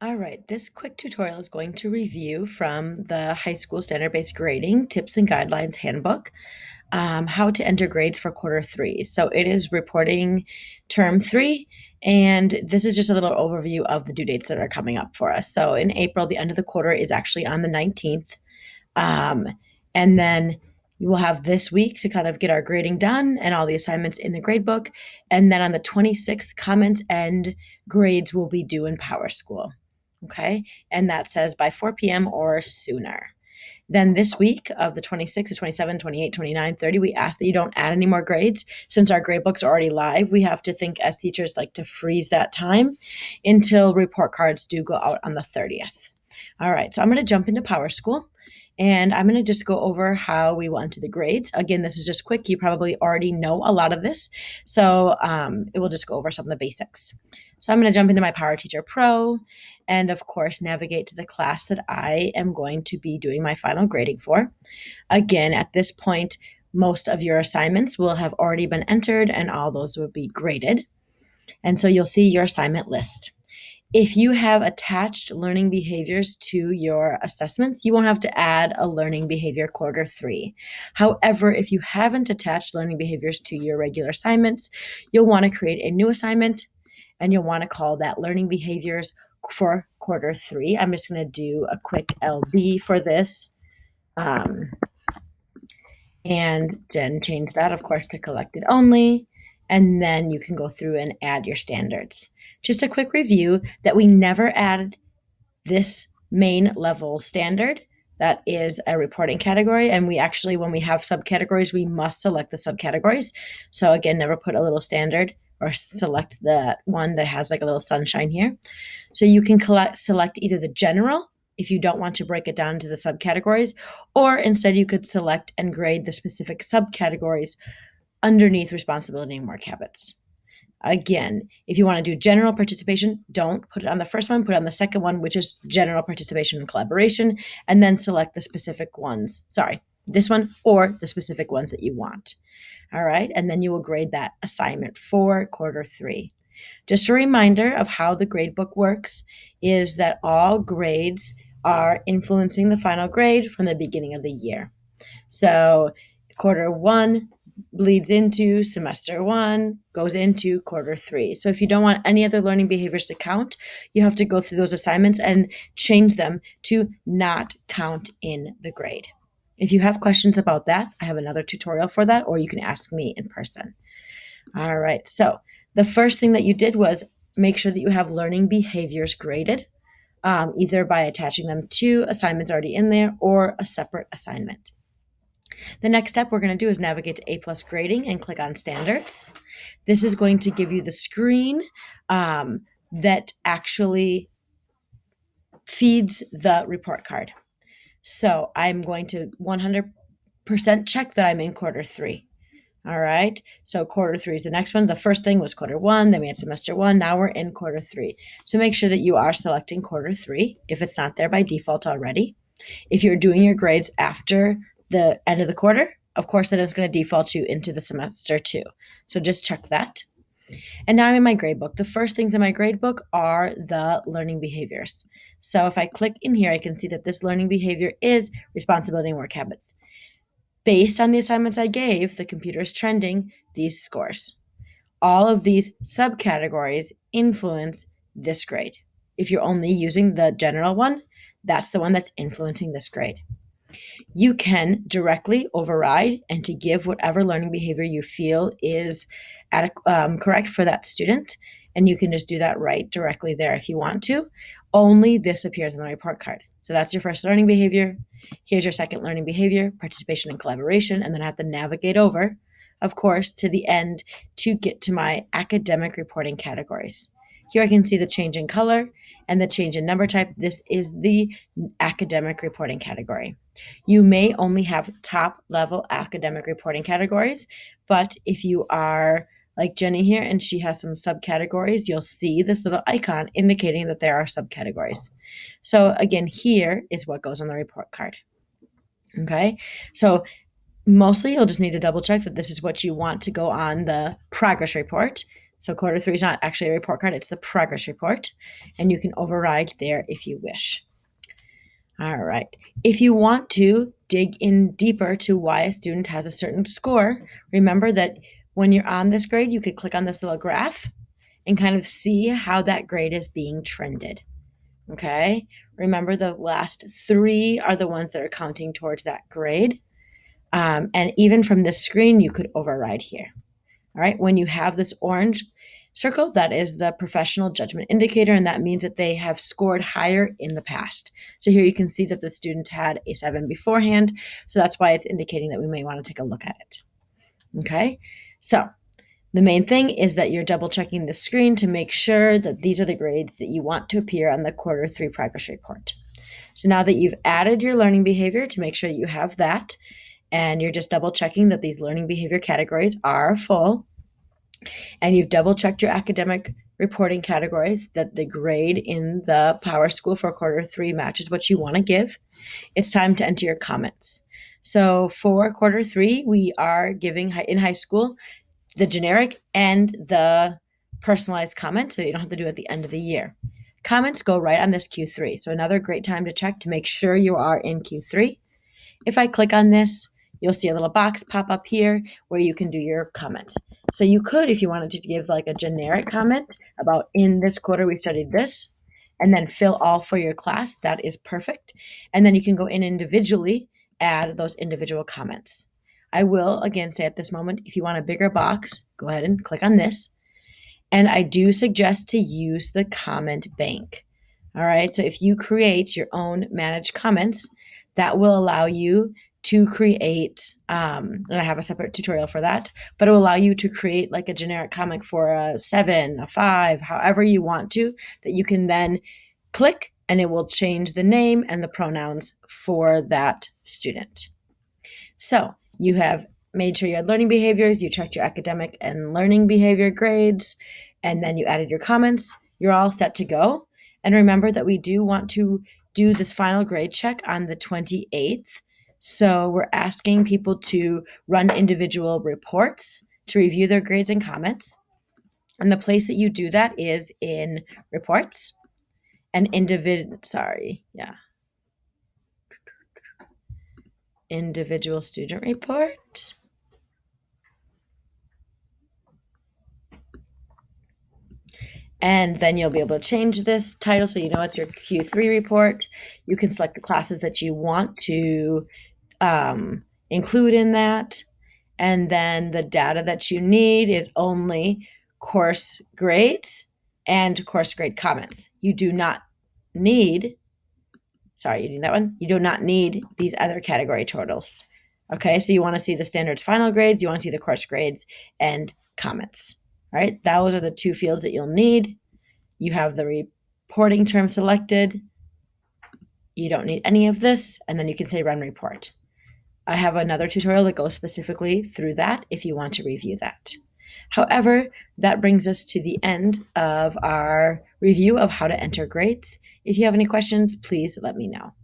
All right, this quick tutorial is going to review from the High School Standard-Based Grading Tips and Guidelines Handbook, how to enter grades for quarter three. So it is reporting term three, and this is just a little overview of the due dates that are coming up for us. So in April, the end of the quarter is actually on the 19th. Um, and then you will have this week to kind of get our grading done and all the assignments in the grade book. And then on the 26th, comments and grades will be due in PowerSchool. Okay. And that says by 4 p.m. or sooner. Then this week of the 26th to 27, 28, 29, 30, we ask that you don't add any more grades. Since our grade books are already live, we have to think as teachers like to freeze that time until report cards do go out on the 30th. All right, so I'm going to jump into PowerSchool. And I'm going to just go over how we will enter the grades. Again, this is just quick. You probably already know a lot of this. So it will just go over some of the basics. So I'm going to jump into my Power Teacher Pro and, of course, navigate to the class that I am going to be doing my final grading for. Again, at this point, most of your assignments will have already been entered and all those will be graded. And so you'll see your assignment list. If you have attached learning behaviors to your assessments, you won't have to add a learning behavior quarter three. However, if you haven't attached learning behaviors to your regular assignments, you'll want to create a new assignment and you'll want to call that learning behaviors for quarter three. I'm just going to do a quick LB for this. And then change that, of course, to collected only. And then you can go through and add your standards. Just a quick review that we never added this main level standard. That is a reporting category. And we actually, when we have subcategories, we must select the subcategories. So again, never put a little standard or select the one that has like a little sunshine here. So you can select either the general if you don't want to break it down to the subcategories, or instead you could select and grade the specific subcategories underneath responsibility and work habits. Again, if you want to do general participation, don't put it on the first one, put it on the second one, which is general participation and collaboration, and then select the specific ones. Sorry, this one or the specific ones that you want. All right, and then you will grade that assignment for quarter three. Just a reminder of how the gradebook works is that all grades are influencing the final grade from the beginning of the year. So quarter one bleeds into semester one, goes into quarter three. So if you don't want any other learning behaviors to count, you have to go through those assignments and change them to not count in the grade. If you have questions about that, I have another tutorial for that, or you can ask me in person. All right, so the first thing that you did was make sure that you have learning behaviors graded, either by attaching them to assignments already in there or a separate assignment. The next step we're going to do is navigate to A+ grading and click on standards. This is going to give you the screen that actually feeds the report card. So I'm going to 100% check that I'm in quarter three. All right. So quarter three is the next one. The first thing was quarter one, then we had semester one. Now we're in quarter three. So make sure that you are selecting quarter three if it's not there by default already. If you're doing your grades after the end of the quarter, of course, then it's going to default you into the semester two. So just check that. And now I'm in my gradebook. The first things in my gradebook are the learning behaviors. So if I click in here, I can see that this learning behavior is responsibility and work habits. Based on the assignments I gave, the computer is trending these scores. All of these subcategories influence this grade. If you're only using the general one, that's the one that's influencing this grade. You can directly override and to give whatever learning behavior you feel is correct for that student. And you can just do that right directly there if you want to. Only this appears on the report card. So that's your first learning behavior. Here's your second learning behavior, participation and collaboration. And then I have to navigate over, of course, to the end to get to my academic reporting categories. Here I can see the change in color and the change in number type. This is the academic reporting category. You may only have top level academic reporting categories, but if you are like Jenny here and she has some subcategories, you'll see this little icon indicating that there are subcategories. So again, here is what goes on the report card. Okay, so mostly you'll just need to double check that this is what you want to go on the progress report. So quarter three is not actually a report card, it's the progress report, and you can override there if you wish. All right. If you want to dig in deeper to why a student has a certain score, remember that when you're on this grade, you could click on this little graph and kind of see how that grade is being trended. Okay. Remember, the last three are the ones that are counting towards that grade. And even from this screen, you could override here. All right. When you have this orange circle, that is the professional judgment indicator, and that means that they have scored higher in the past. So here you can see that the student had a 7 beforehand. So that's why it's indicating that we may want to take a look at it. Okay. So the main thing is that you're double checking the screen to make sure that these are the grades that you want to appear on the quarter three progress report. So now that you've added your learning behavior, to make sure you have that, and you're just double checking that these learning behavior categories are full, and you've double checked your academic reporting categories, that the grade in the PowerSchool for quarter three matches what you want to give, it's time to enter your comments. So for quarter three, we are giving in high school the generic and the personalized comments, so you don't have to do it at the end of the year. Comments go right on this Q3. So another great time to check to make sure you are in Q3. If I click on this, you'll see a little box pop up here where you can do your comment. So you could, if you wanted to give like a generic comment about in this quarter we studied this, and then fill all for your class, that is perfect. And then you can go in individually, add those individual comments. I will again say at this moment, if you want a bigger box, go ahead and click on this. And I do suggest to use the comment bank. All right. So if you create your own managed comments, that will allow you to create, and I have a separate tutorial for that, but it will allow you to create like a generic comment for a 7, a 5, however you want to, that you can then click and it will change the name and the pronouns for that student. So you have made sure you had learning behaviors, you checked your academic and learning behavior grades, and then you added your comments. You're all set to go. And remember that we do want to do this final grade check on the 28th. So we're asking people to run individual reports to review their grades and comments. And the place that you do that is in reports and individual student report. And then you'll be able to change this title so you know it's your Q3 report. You can select the classes that you want to include in that. And then the data that you need is only course grades and course grade comments. You do not need, you need that one? You do not need these other category totals. Okay, so you want to see the standards final grades, you want to see the course grades and comments. All right, those are the two fields that you'll need. You have the reporting term selected. You don't need any of this, and then you can say run report. I have another tutorial that goes specifically through that if you want to review that. However, that brings us to the end of our review of how to enter grades. If you have any questions, please let me know.